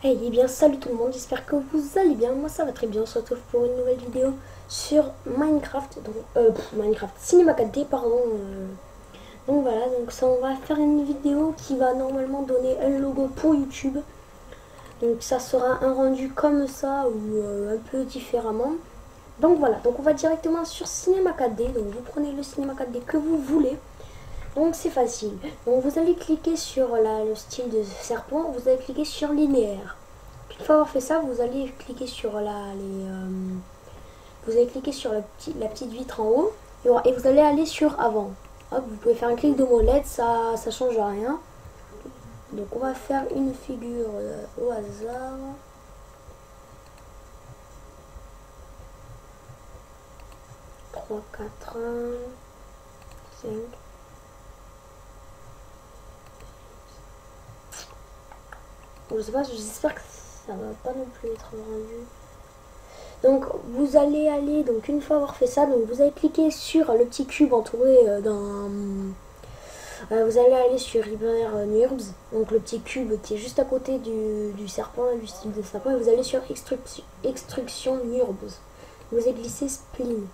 Hey, bien salut tout le monde, j'espère que vous allez bien, moi ça va très bien, on se retrouve pour une nouvelle vidéo sur Minecraft, donc, Minecraft Cinema 4D, pardon, donc voilà, donc ça on va faire une vidéo qui va normalement donner un logo pour YouTube, donc ça sera un rendu comme ça ou un peu différemment, donc voilà, donc on va directement sur Cinema 4D, donc vous prenez le Cinema 4D que vous voulez. Donc c'est facile. Donc vous allez cliquer sur le style de serpent, vous allez cliquer sur linéaire. Une fois avoir fait ça, vous allez cliquer sur vous allez cliquer sur la petite vitre en haut et vous allez aller sur avant. Hop, vous pouvez faire un clic de molette, ça change rien. Donc on va faire une figure au hasard. Trois, 4, 5. Je sais pas, j'espère que ça va pas non plus être rendu. Donc vous allez aller, donc une fois avoir fait ça, donc vous allez cliquer sur le petit cube entouré d'un... vous allez aller sur Hyper Nurbs, donc le petit cube qui est juste à côté du serpent, du style de serpent, et vous allez sur Extruction Nurbs. Vous allez glisser Spline.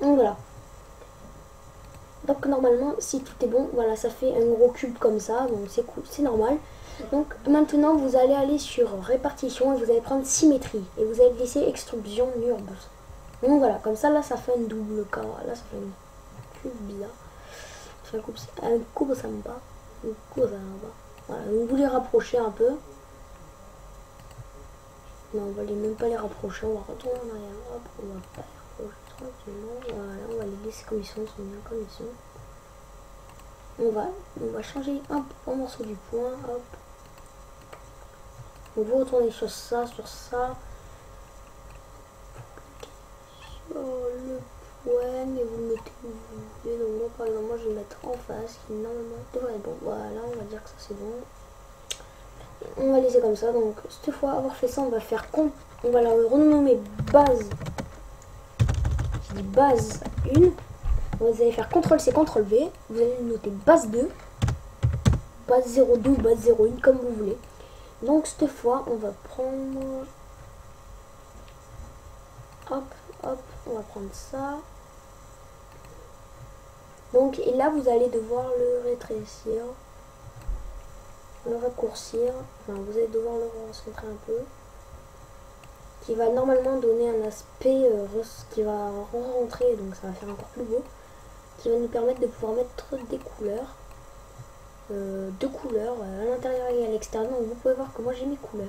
Donc voilà. Donc normalement, si tout est bon, voilà, ça fait un gros cube comme ça, donc c'est cool, c'est normal. Donc maintenant, vous allez aller sur répartition et vous allez prendre symétrie et vous allez glisser extrusion Nurbs. Donc voilà, comme ça, là, ça fait un double cas. Là, ça fait une cube bizarre. Ça fait un coupe sympa. Un coupe sympa. Voilà, donc vous les rapprochez un peu. Non, on va même pas les rapprocher, on va retourner en arrière. Hop, on va pas les rapprocher tranquillement. Voilà, on va les laisser comme ils sont bien comme ils sont. On va changer un morceau du point. Hop. Donc vous retournez sur ça, sur le point et vous le mettez où vous voulez. Donc moi par exemple, moi je vais le mettre en face qui normalement devrait être bon. Voilà, on va dire que ça c'est bon. On va laisser comme ça. Donc cette fois avoir fait ça, on va faire on va la renommer base. Je dis base 1. Vous allez faire CTRL-C, CTRL-V. Vous allez noter base 2, base 02 ou base 01 comme vous voulez. Donc cette fois, on va prendre... Hop, hop, on va prendre ça. Donc, et là, vous allez devoir le rétrécir, le raccourcir. Enfin, vous allez devoir le recentrer un peu. Qui va normalement donner un aspect qui va rentrer, donc ça va faire encore plus beau. Qui va nous permettre de pouvoir mettre des couleurs. Deux couleurs à l'intérieur et à l'extérieur. Donc vous pouvez voir que moi j'ai mes couleurs.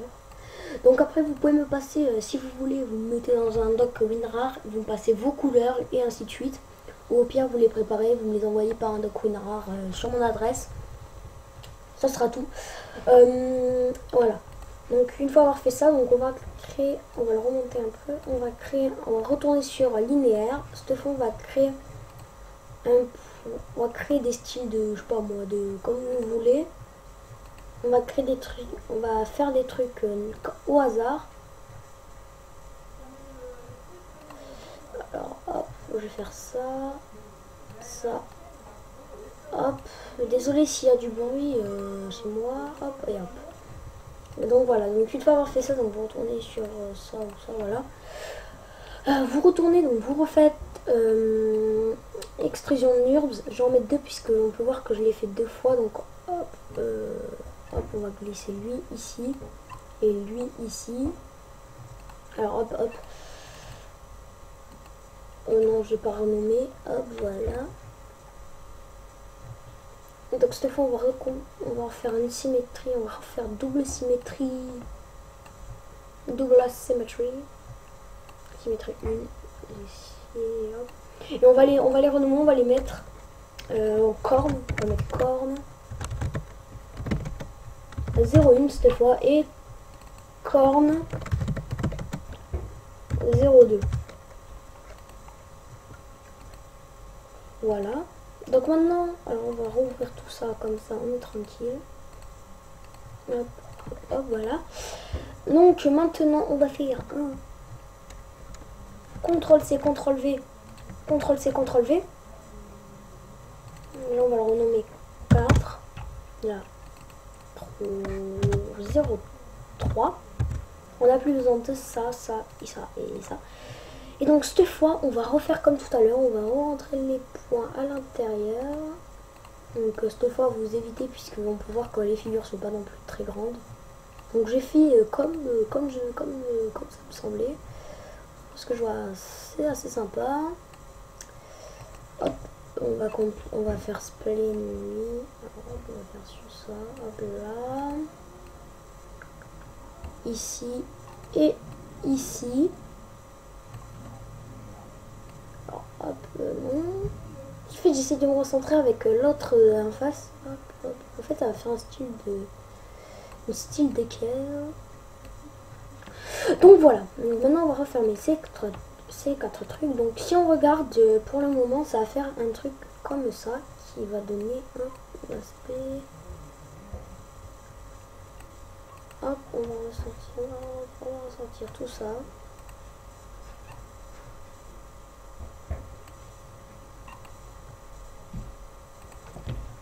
Donc après vous pouvez me passer, si vous voulez, vous me mettez dans un doc WinRAR, vous me passez vos couleurs et ainsi de suite. Ou au pire vous les préparez, vous me les envoyez par un doc WinRAR sur mon adresse. Ça sera tout. Voilà. Donc une fois avoir fait ça, donc on va créer, on va le remonter un peu, on va retourner sur linéaire. Cette fois on va créer on va créer des styles de, je sais pas moi, de comme vous voulez. On va créer des trucs, on va faire des trucs au hasard. Alors hop, je vais faire ça, ça, hop. Désolé s'il y a du bruit chez moi, hop et hop. Donc voilà, donc une fois avoir fait ça, donc vous retournez sur ça ou ça, voilà. Vous retournez, donc vous refaites extrusion Nurbs, j'en mets deux puisque on peut voir que je l'ai fait deux fois, donc hop, hop, on va glisser lui ici et lui ici. Alors hop, hop. Oh non, je vais pas renommer, hop, voilà. Donc cette fois on va refaire une symétrie, on va refaire double symétrie, double symmetry, symétrie 1, ici, hop. Et on va les renommer, on va les mettre en corne, on va mettre corne 01 cette fois et corne 02. Voilà. Donc maintenant, alors on va rouvrir tout ça comme ça, on est tranquille. Hop, hop, voilà. Donc maintenant, on va faire un CTRL-C, CTRL-V, CTRL-C, CTRL-V. Là, on va le renommer 4. Là, 0, 3. 3. On n'a plus besoin de ça, ça et ça et ça. Et donc cette fois, on va refaire comme tout à l'heure. On va rentrer les points à l'intérieur. Donc cette fois, vous évitez puisque on peut voir que les figures sont pas non plus très grandes. Donc j'ai fait comme ça me semblait. Parce que je vois, c'est assez sympa. Hop, on va faire split nuit. Alors, on va faire sur ça. Hop là. Ici et ici. Alors, hop, non. En fait, j'essaie de me recentrer avec l'autre en face. Hop, hop. En fait, ça va faire un style d'équerre. Donc voilà. Donc, maintenant, on va refermer ces quatre trucs. Donc, si on regarde pour le moment, ça va faire un truc comme ça qui va donner un aspect. Hop, on va ressortir tout ça.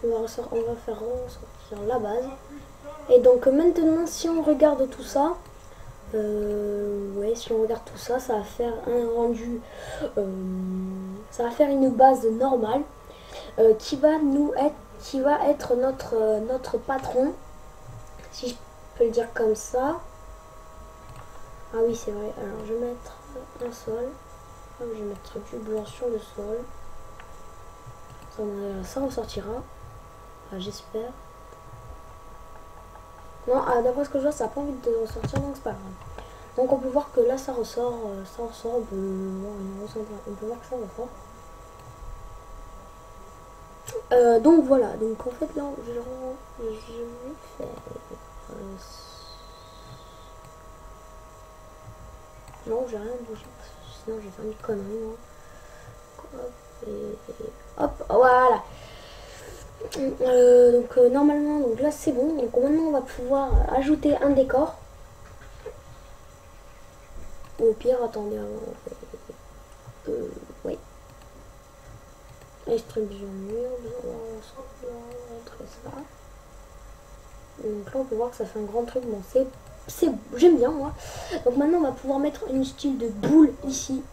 On va faire ressortir la base. Et donc maintenant, si on regarde tout ça, si on regarde tout ça, ça va faire un rendu, ça va faire une base normale qui va être notre patron, si je peux le dire comme ça. Ah oui, c'est vrai. Alors je vais mettre un sol, je vais mettre du blanc sur le sol. Ça ressortira. Enfin, j'espère. Non, d'après ce que je vois, ça n'a pas envie de ressortir, donc c'est pas grave. Donc on peut voir que là ça ressort, on peut voir que ça ressort. Donc voilà, donc en fait là je vais faire non, j'ai rien bougé sinon j'ai fait une connerie moi. Hop, et hop, voilà. Donc normalement, donc là c'est bon. Donc maintenant on va pouvoir ajouter un décor. Au pire, attendez, oui. Distribution mur, on va rentrer ça. Donc là on peut voir que ça fait un grand truc. Bon, j'aime bien moi. Donc maintenant on va pouvoir mettre une style de boule ici.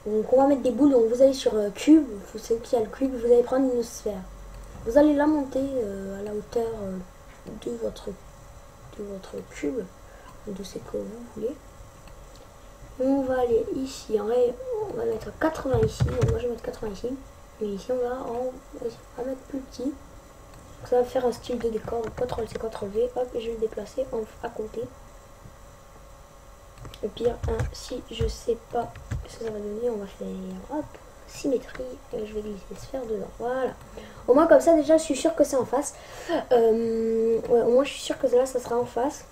Donc on va mettre des boules. Donc vous allez sur cube, vous savez qu'il y a le cube, vous allez prendre une sphère. Vous allez la monter à la hauteur de votre cube, de ce que vous voulez. On va aller ici, on va mettre 80 ici, donc moi je vais mettre 80 ici. Et ici on va mettre plus petit. Donc ça va faire un style de décor, donc CTRL-C, CTRL-V, hop, et je vais le déplacer à côté. Et pire, si je sais pas ce que ça va donner, on va faire hop, symétrie, et je vais glisser sphère dedans, voilà. Au moins comme ça déjà je suis sûre que c'est en face. Ouais, au moins je suis sûre que là ça sera en face.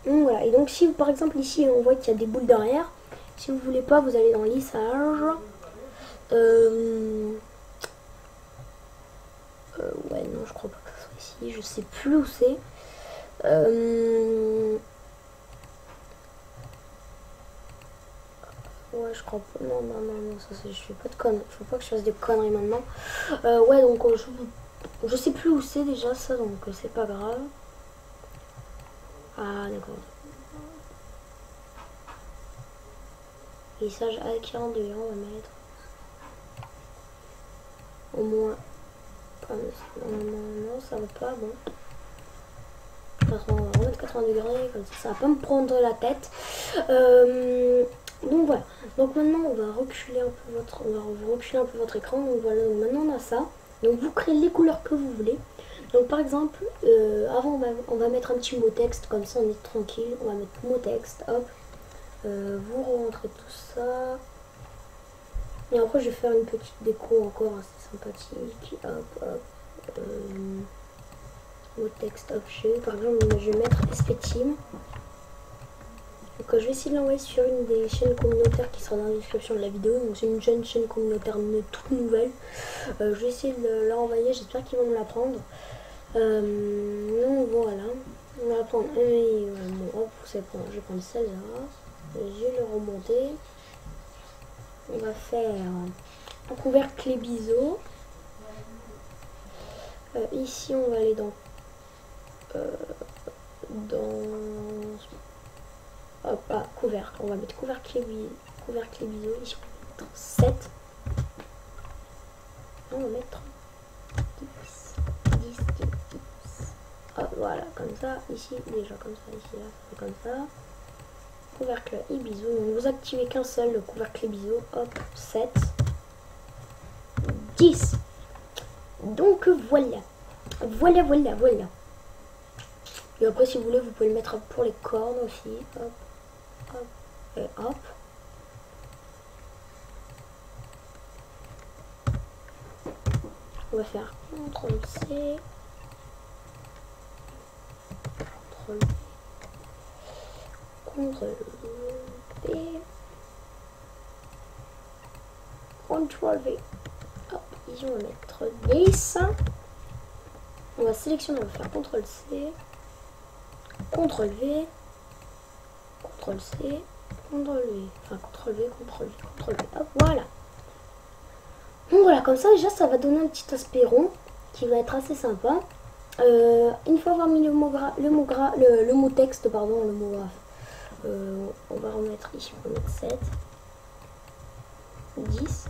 Donc voilà, et donc si par exemple ici on voit qu'il y a des boules derrière, si vous voulez pas, vous allez dans lissage. Ouais, non, je crois pas que ce soit ici, je sais plus où c'est. Ouais, je crois pas. Non, ça c'est. Je fais pas de conneries. Faut pas que je fasse des conneries maintenant. Ouais, donc je sais plus où c'est déjà ça, donc c'est pas grave. Ah, d'accord. Lissage A42, on va mettre. Au moins. Non, ça va pas, bon. De toute façon, on va remettre 80 degrés, comme ça va pas me prendre la tête. Donc voilà. Donc maintenant, on va reculer un peu votre écran. Donc voilà, donc maintenant on a ça. Donc vous créez les couleurs que vous voulez. Donc par exemple, avant on va mettre un petit mot texte, comme ça on est tranquille. On va mettre mot texte, hop. Vous rentrez tout ça. Et après je vais faire une petite déco encore assez sympathique. Hop, hop. Mot texte, hop, par exemple je vais mettre SP Team. Donc je vais essayer de l'envoyer sur une des chaînes communautaires qui sera dans la description de la vidéo. Donc c'est une jeune chaîne communautaire toute nouvelle. Je vais essayer de l'envoyer, j'espère qu'ils vont me la prendre. Donc voilà. On va prendre hop, je vais prendre celle-là. Je vais le remonter. On va faire un couvercle les biseaux. Ici on va aller dans dans... Hop, ah, couvercle. On va mettre couvercle et biseau. Ici, on va mettre 7. On va mettre 10. Hop, voilà, comme ça. Ici, déjà comme ça. Ici, là, comme ça. Couvercle et biseau. Donc, vous activez qu'un seul, le couvercle et biseau. Hop, 7. 10. Donc, voilà. Voilà. Et après, si vous voulez, vous pouvez le mettre pour les cornes aussi. Hop, hop, et hop. On va faire CTRL-C. CTRL-V. CTRL-V. Hop, ici, on va mettre 10. On va sélectionner, on va faire CTRL-C. CTRL-V. CTRL-C. CTRL-V. Enfin, CTRL-V, CTRL-V, CTRL-V. Hop, voilà. Donc voilà, comme ça déjà ça va donner un petit aspect rond qui va être assez sympa. Une fois avoir mis le mot texte, pardon, le mot graphe, on va remettre ici, on va mettre 7, 10.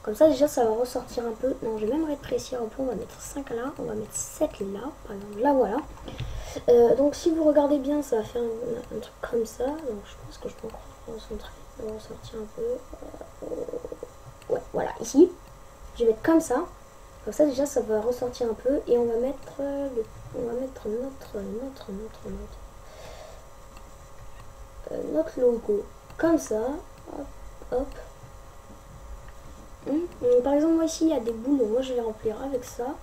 Comme ça déjà ça va ressortir un peu. Non, je vais même rétrécir un peu, on va mettre 5 là, on va mettre 7 là, par exemple, là voilà. Donc si vous regardez bien, ça va faire un truc comme ça. Donc je pense que je peux encore ressortir un peu. Ouais, voilà, ici. Je vais mettre comme ça. Comme ça déjà ça va ressortir un peu. Et on va mettre notre logo. Comme ça. Hop, hop. Par exemple moi ici il y a des boules. Moi je vais les remplir avec ça.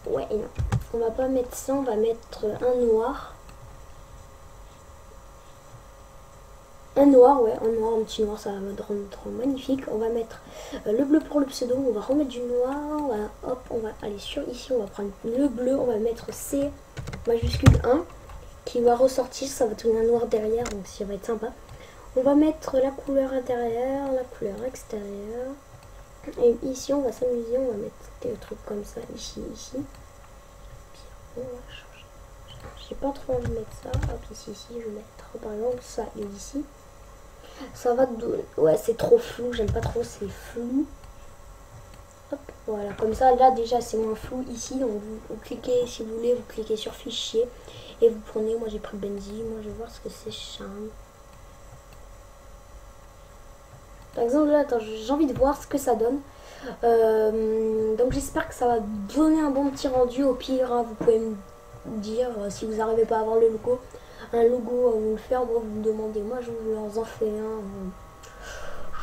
Ouais, non. On va pas mettre ça, on va mettre un noir. Un noir, ouais, un noir, un petit noir, ça va rendre magnifique. On va mettre le bleu pour le pseudo, on va remettre du noir. Hop, on va aller sur ici, on va prendre le bleu, on va mettre C majuscule 1 qui va ressortir, ça va tourner un noir derrière, donc ça va être sympa. On va mettre la couleur intérieure, la couleur extérieure. Et ici, on va s'amuser, on va mettre des trucs comme ça, ici. Puis on va changer. J'ai pas trop envie de mettre ça. Hop, ici, je vais mettre par exemple ça et ici. Ça va donner. Ouais, c'est trop flou, j'aime pas trop, c'est flou. Hop, voilà, comme ça, là déjà c'est moins flou. Ici, donc vous cliquez, si vous voulez, vous cliquez sur fichier et vous prenez. Moi j'ai pris Benzi, moi je vais voir ce que c'est Charm. Par exemple, là, attends, j'ai envie de voir ce que ça donne. Donc j'espère que ça va donner un bon petit rendu. Au pire, hein, vous pouvez me dire si vous n'arrivez pas à avoir le logo. Un logo à vous le faire, bon, vous me demandez. Moi, je vous en fais un.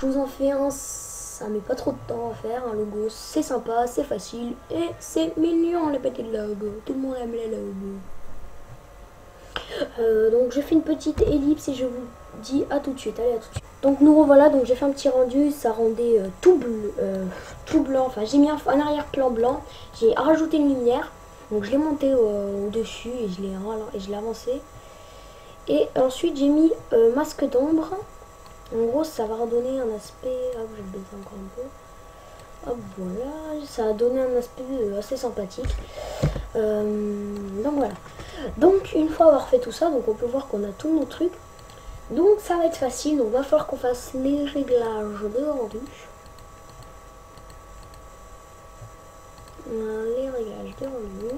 Je vous en fais un. Ça met pas trop de temps à faire. Un logo, c'est sympa, c'est facile et c'est mignon les petits logos. Tout le monde aime les logos. Donc je fais une petite ellipse et je vous dis à tout de suite. Allez, à tout de suite. Donc nous revoilà, donc j'ai fait un petit rendu, ça rendait tout blanc, enfin j'ai mis un arrière-plan blanc, j'ai rajouté une lumière, donc je l'ai monté au-dessus et je l'ai avancé. Et ensuite j'ai mis masque d'ombre, en gros ça va redonner un aspect, hop je vais baisser encore un peu, hop voilà, ça a donné un aspect assez sympathique. Donc voilà, donc une fois avoir fait tout ça, donc on peut voir qu'on a tous nos trucs. Donc ça va être facile, donc il va falloir qu'on fasse les réglages de rendu. Les réglages de rendu.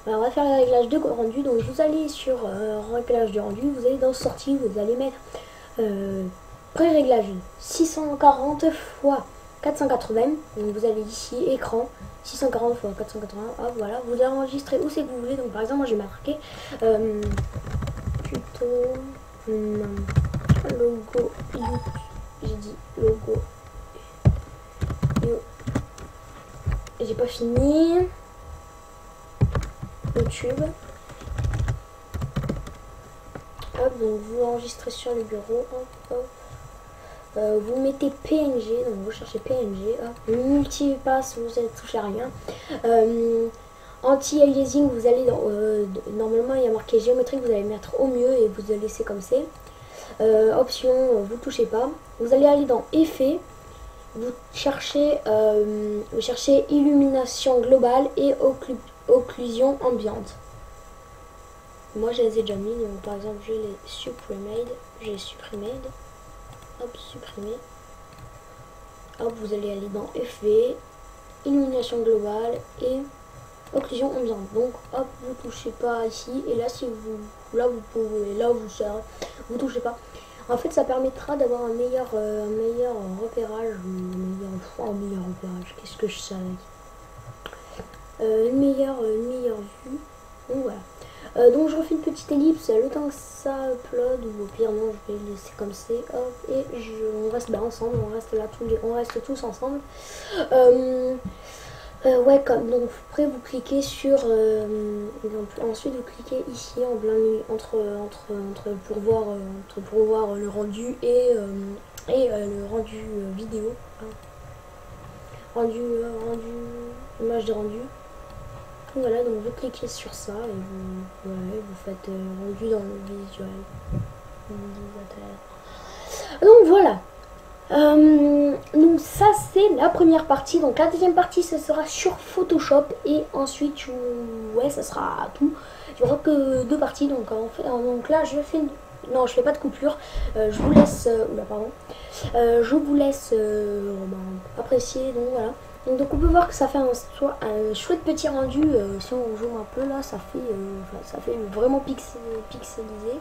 Alors on va faire les réglages de rendu, donc vous allez sur réglage de rendu, vous allez dans sortie, vous allez mettre pré-réglage 640 x 480, donc vous allez ici écran 640 x 480, hop voilà, vous allez enregistrer où c'est que vous voulez. Donc par exemple moi j'ai marqué tuto logo j'ai dit logo j'ai pas fini YouTube. Hop, donc vous enregistrez sur le bureau, hop, hop. Vous mettez PNG, donc vous cherchez PNG, hop, multipass, vous ne touchez à rien. Anti-aliasing, vous allez dans, normalement il y a marqué géométrique, vous allez mettre au mieux et vous allez laisser comme c'est. Option, vous touchez pas. Vous allez aller dans effet, vous cherchez illumination globale et occlusion ambiante. Moi je les ai déjà mis, donc par exemple je les supprimé, hop, supprimer. Hop, vous allez aller dans effet, illumination globale et occlusion ambiante. Donc hop, vous touchez pas ici, et là si vous vous pouvez, là vous touchez pas. En fait ça permettra d'avoir un meilleur repérage, un meilleur repérage, qu'est-ce que je savais, une meilleure vue. Donc voilà. Donc je refais une petite ellipse le temps que ça upload, ou au pire non, je vais laisser comme c'est, hop, et on reste là ensemble, on reste tous ensemble. Ouais, donc après vous cliquez sur ensuite vous cliquez ici en plein milieu pour voir le rendu et le rendu vidéo, hein. rendu image de rendu. Voilà, donc vous cliquez sur ça et vous faites rendu dans le visuel. Donc voilà. Donc ça c'est la première partie. Donc la deuxième partie ce sera sur Photoshop et ensuite ouais ça sera tout. Il n'y aura que 2 parties. Donc donc là je fais non, je fais pas de coupure. Je vous laisse je vous laisse apprécier. Donc voilà. Donc on peut voir que ça fait un chouette petit rendu. Si on joue un peu là, ça fait vraiment pixelisé.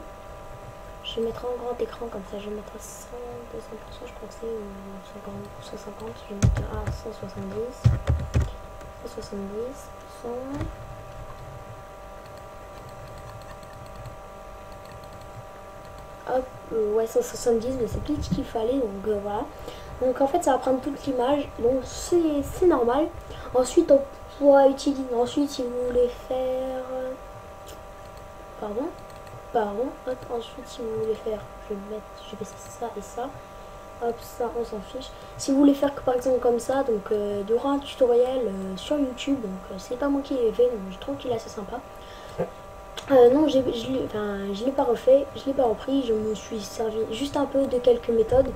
Je vais mettre en grand écran comme ça, je vais mettre à 100, 200%, je crois que c'est 50, 150, je vais mettre à 170, 170, 100. Hop, ouais 170, mais c'est plus ce qu'il fallait, donc voilà. Donc en fait ça va prendre toute l'image, donc c'est normal. Ensuite on pourra utiliser, ensuite si vous voulez faire, hop, ensuite si vous voulez faire, je vais ça et ça, hop, ça on s'en fiche. Si vous voulez faire par exemple comme ça, donc il y aura un tutoriel sur YouTube, donc c'est pas moi qui l'ai fait, donc je trouve qu'il est assez sympa. Non, je l'ai pas refait, je l'ai pas repris, je me suis servi juste un peu de quelques méthodes,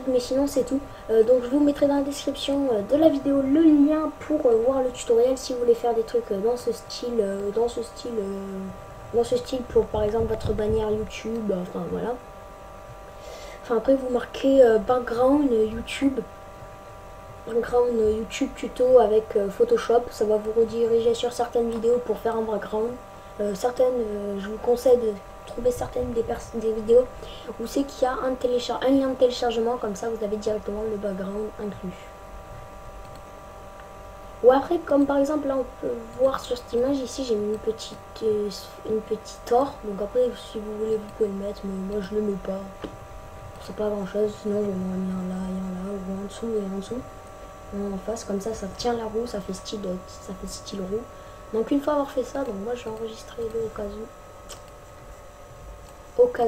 mais sinon c'est tout. Donc je vous mettrai dans la description de la vidéo le lien pour voir le tutoriel si vous voulez faire des trucs dans ce style pour par exemple votre bannière YouTube, enfin voilà. Enfin après vous marquez background YouTube tuto avec Photoshop, ça va vous rediriger sur certaines vidéos pour faire un background. Je vous conseille de trouver certaines des vidéos où c'est qu'il y a un lien de téléchargement, comme ça vous avez directement le background inclus. Ou après, comme par exemple là on peut voir sur cette image ici, j'ai mis une petite or, donc après si vous voulez vous pouvez le mettre, mais moi je le mets pas, c'est pas grand chose, sinon je vais en mis un là et un là, ou en dessous et en dessous, en face, comme ça tient la roue, ça fait style roue. Donc une fois avoir fait ça, donc moi je vais enregistrer le au cas où. Donc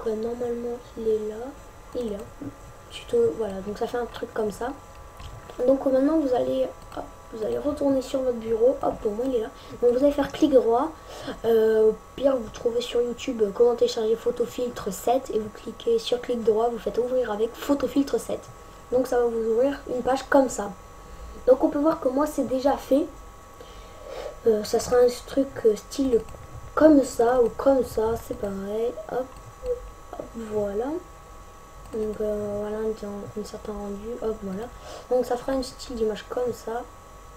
normalement il est là, tuto, voilà, donc ça fait un truc comme ça. Donc maintenant vous allez retourner sur votre bureau, hop, pour moi il est là. Donc vous allez faire clic droit, au pire vous trouvez sur YouTube comment télécharger Photofiltre 7 et vous cliquez sur clic droit, vous faites ouvrir avec Photofiltre 7. Donc ça va vous ouvrir une page comme ça. Donc on peut voir que moi c'est déjà fait. Ça sera un truc style comme ça ou comme ça, c'est pareil, hop, voilà. Donc voilà un certain rendu, hop, voilà. Donc ça fera une style d'image comme ça.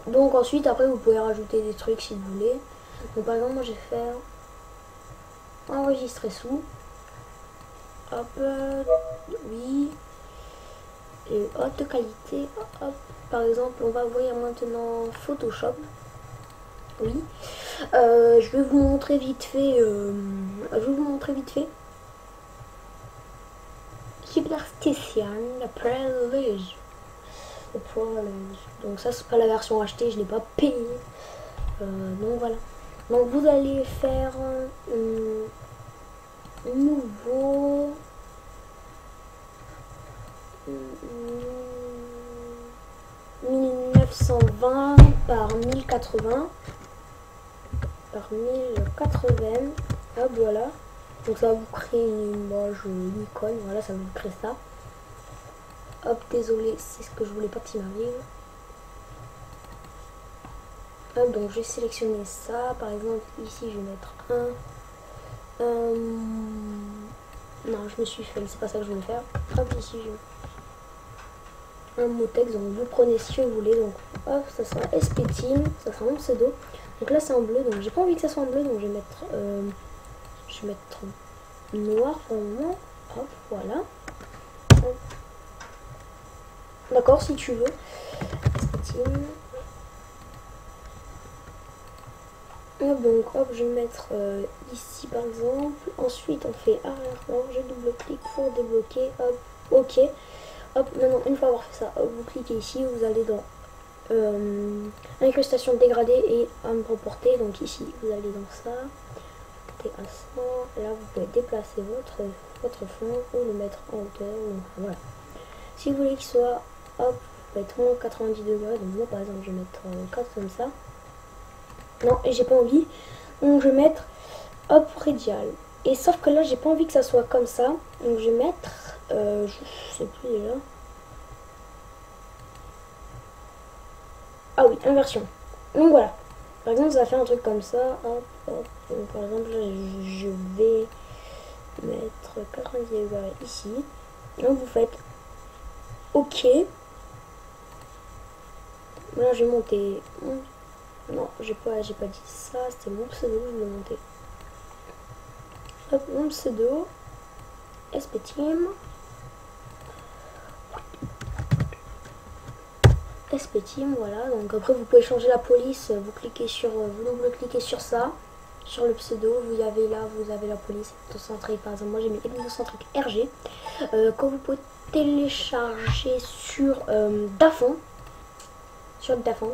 Donc ensuite après vous pouvez rajouter des trucs si vous voulez. Donc par exemple moi je vais faire enregistrer sous, hop, oui, et haute qualité, hop. Par exemple on va ouvrir maintenant Photoshop. Oui, je vais vous montrer vite fait. Superstition, la privilege. Donc ça c'est pas la version achetée, je l'ai pas payé. Donc voilà. Donc vous allez faire nouveau. 1900. 920 par 1080 par 1080. Hop, voilà. Donc ça va vous créer une image, une icône. Voilà, ça va vous créer ça. Hop, désolé, c'est ce que je voulais pas qu'il m'arrive. Hop, donc je vais sélectionner ça. Par exemple, ici, je vais mettre non, je me suis fait, c'est pas ça que je voulais faire. Hop, ici, je un mot texte. Donc vous prenez si vous voulez. Donc hop, ça sera SPTeam, ça sera mon pseudo. Donc là, c'est en bleu. Donc j'ai pas envie que ça soit en bleu. Donc je vais mettre noir pour le moment. Hop, voilà. D'accord, si tu veux. SPTeam. Donc hop, je vais mettre ici par exemple. Ensuite on fait arrière-plan, je double-clique pour débloquer. Hop, ok. Hop, maintenant une fois avoir fait ça, hop, vous cliquez ici, vous allez dans incrustation dégradée et à me reporter. Donc ici vous allez dans ça, à ça. Là vous pouvez déplacer votre fond ou le mettre en hauteur. Ou, voilà. Si vous voulez qu'il soit hop, vous pouvez être moins 90 degrés. Donc moi par exemple je vais mettre 4 comme ça. Non, et j'ai pas envie. Donc je vais mettre hop radial. Et sauf que là j'ai pas envie que ça soit comme ça. Donc je vais mettre je sais plus déjà. Ah oui, inversion. Donc voilà. Par exemple ça va faire un truc comme ça. Hop, hop. Donc, par exemple là, je vais mettre 90 degrés ici. Donc vous faites OK. Là je vais monter. Non, j'ai pas dit ça, c'était mon pseudo, je voulais monter. Hop, mon pseudo, SPTeam. SPTeam, voilà. Donc après vous pouvez changer la police, vous cliquez sur, vous double-cliquez sur ça, sur le pseudo, vous avez là, vous avez la police ethnocentrique. Par exemple, moi j'ai mis ethnocentrique RG. Quand vous pouvez télécharger sur Dafont, Dafont.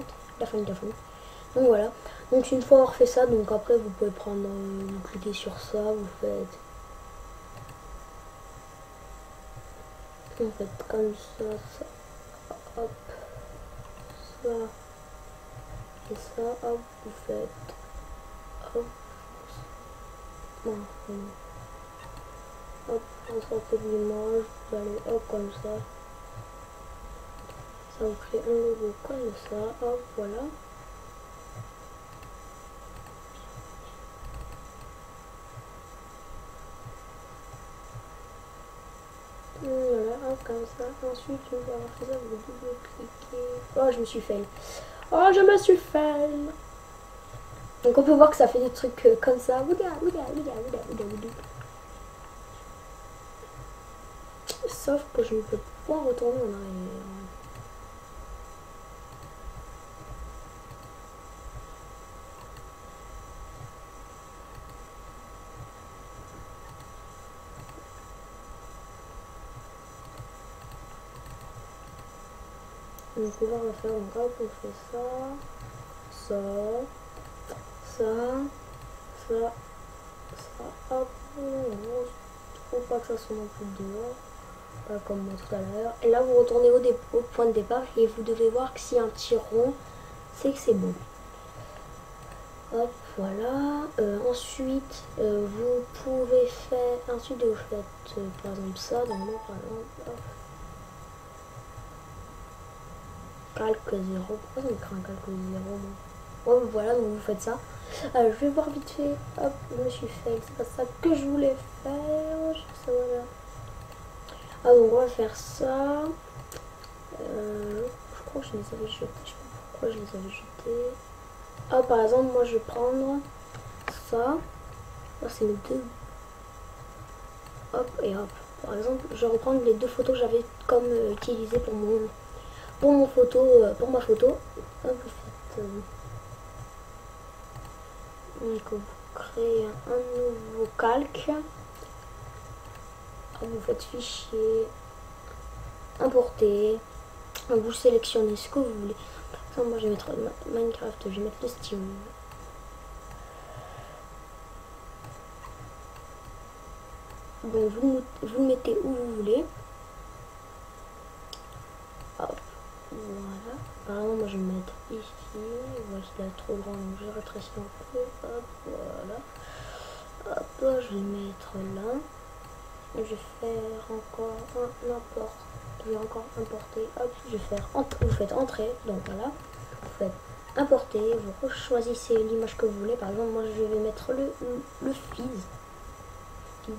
Donc voilà. Donc une fois avoir fait ça, donc après vous pouvez prendre, vous cliquez sur ça, vous faites comme ça, hop, ça et ça, hop, vous faites hop, non, hop, on sortait de l'image, vous allez hop comme ça vous crée un logo comme ça, hop, voilà. Voilà, hop, comme ça. Ensuite, je vais avoir fait ça, vous double-cliquez. Oh, je me suis fail. Oh, je me suis fail. Donc, on peut voir que ça fait des trucs comme ça. Sauf que je ne peux pas retourner en arrière. On va pouvoir le faire. Donc, hop, on fait ça, hop. Faut pas que ça soit non plus dehors, pas comme moi tout à l'heure. Et là, vous retournez au point de départ et vous devez voir que s'il y a un petit rond, c'est que c'est bon. Hop, voilà. Ensuite, vous pouvez faire. Ensuite, vous faites par exemple ça. Donc, moi, par exemple, hop. Calque 0. Pourquoi ça me crée un calque 0? Oh, voilà, donc vous faites ça. Je vais voir vite fait. Hop, je me suis fait. C'est pas ça que je voulais faire. Ça, voilà. Ah, donc on va faire ça. Je crois que je les avais jetés. Je sais pas pourquoi je les avais jetés. Ah, par exemple, moi je vais prendre ça. Là, c'est les deux. Hop et hop. Par exemple, je vais reprendre les deux photos que j'avais comme utilisées pour ma photo. Hop, vous faites. Donc, vous créez un nouveau calque. Hop, vous faites fichier, importer. Vous sélectionnez ce que vous voulez. Ça, moi, je vais mettre Minecraft. Je vais mettre le Steam. Donc, vous le mettez où vous voulez. Hop, voilà. par exemple, moi je vais me mettre ici. Voilà, il est trop grand, donc je vais rétrécir un peu. Hop, voilà. Hop, je vais mettre là. Je vais faire encore un import. Je vais encore importer. Hop, je vais faire vous faites entrer. Donc voilà. Vous faites importer. Vous choisissez l'image que vous voulez. Par exemple, moi je vais mettre le fizz. Fizz.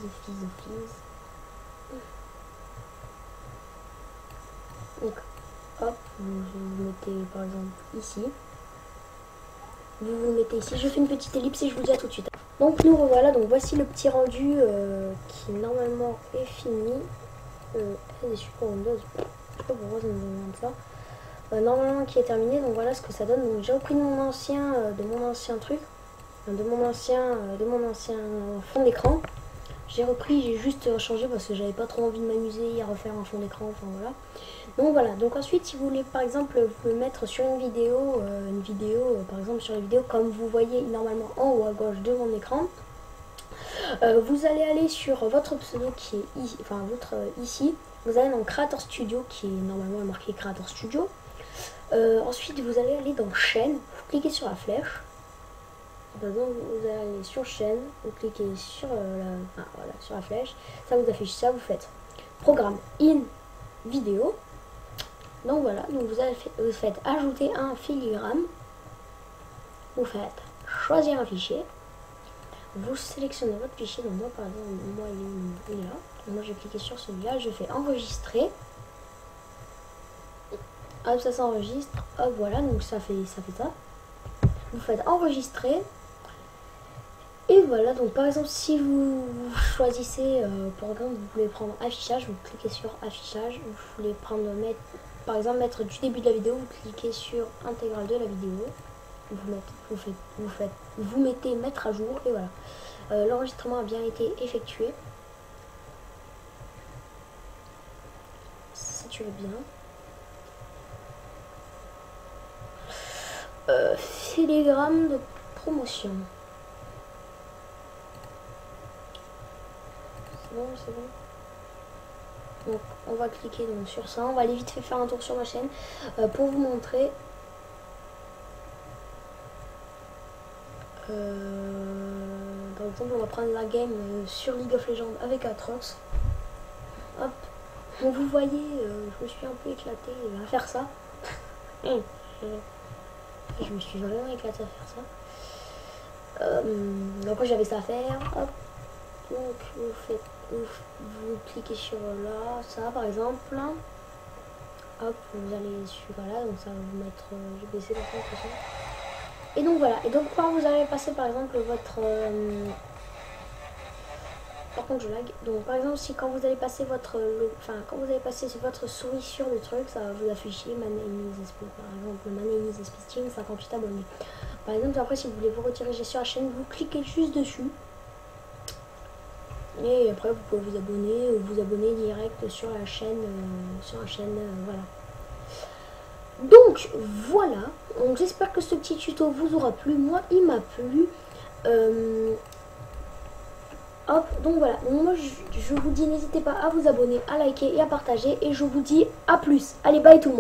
Donc hop, vous mettez par exemple ici. Vous le mettez ici. Je fais une petite ellipse et je vous dis à tout de suite. Donc nous revoilà, donc voici le petit rendu qui normalement est fini. Elle est super Windows, je sais pas pourquoi ça me demande ça. Normalement qui est terminé, donc voilà ce que ça donne. Donc j'ai repris de mon ancien truc, de mon ancien fond d'écran. J'ai repris, j'ai juste changé parce que j'avais pas trop envie de m'amuser à refaire un fond d'écran, enfin voilà. Donc voilà, donc ensuite si vous voulez par exemple vous pouvez mettre sur une vidéo par exemple sur les vidéos comme vous voyez normalement en haut à gauche de mon écran, vous allez aller sur votre pseudo qui est ici, ici, vous allez dans Creator Studio qui est normalement marqué Creator Studio. Ensuite vous allez aller dans chaîne, vous cliquez sur la flèche. Par exemple, vous allez aller sur chaîne, vous cliquez sur sur la flèche, ça vous affiche ça, vous faites programme in vidéo. Donc voilà, donc vous faites ajouter un filigrane, vous faites choisir un fichier, vous sélectionnez votre fichier. Donc moi par exemple, moi il est là, donc moi je vais cliquer sur celui-là, je fais enregistrer. Hop, ça s'enregistre, hop voilà, donc ça fait ça. Vous faites enregistrer. Et voilà, donc par exemple si vous choisissez, par exemple vous voulez prendre affichage, vous cliquez sur affichage, vous voulez prendre par exemple mettre du début de la vidéo, vous cliquez sur intégrale de la vidéo, vous mettez mettre à jour et voilà. L'enregistrement a bien été effectué. Si tu veux bien. Filigrane de promotion. C'est bon. Donc on va cliquer donc sur ça, on va aller vite fait faire un tour sur ma chaîne pour vous montrer. Par exemple on va prendre la game sur League of Legends avec Atrox. Hop, donc vous voyez, je me suis un peu éclaté à faire ça. Je me suis vraiment éclaté à faire ça. Donc j'avais ça à faire. Hop. Donc vous cliquez sur là, ça par exemple. Hop, vous allez sur là, donc ça va vous mettre. Je vais baisser la fonction. Et donc voilà. Et donc quand vous allez passer par exemple votre. Par contre je lag. Donc par exemple si quand vous allez passer quand vous allez passer votre souris sur le truc, ça va vous afficher par exemple Manénis Team 58 abonnés. Par exemple après si vous voulez vous retirer sur la chaîne, vous cliquez juste dessus. Et après vous pouvez vous abonner ou vous abonner direct sur la chaîne, voilà. Donc voilà, donc j'espère que ce petit tuto vous aura plu. Moi il m'a plu. Hop, donc voilà, moi je vous dis n'hésitez pas à vous abonner, à liker et à partager, et je vous dis à plus. Allez, bye tout le monde.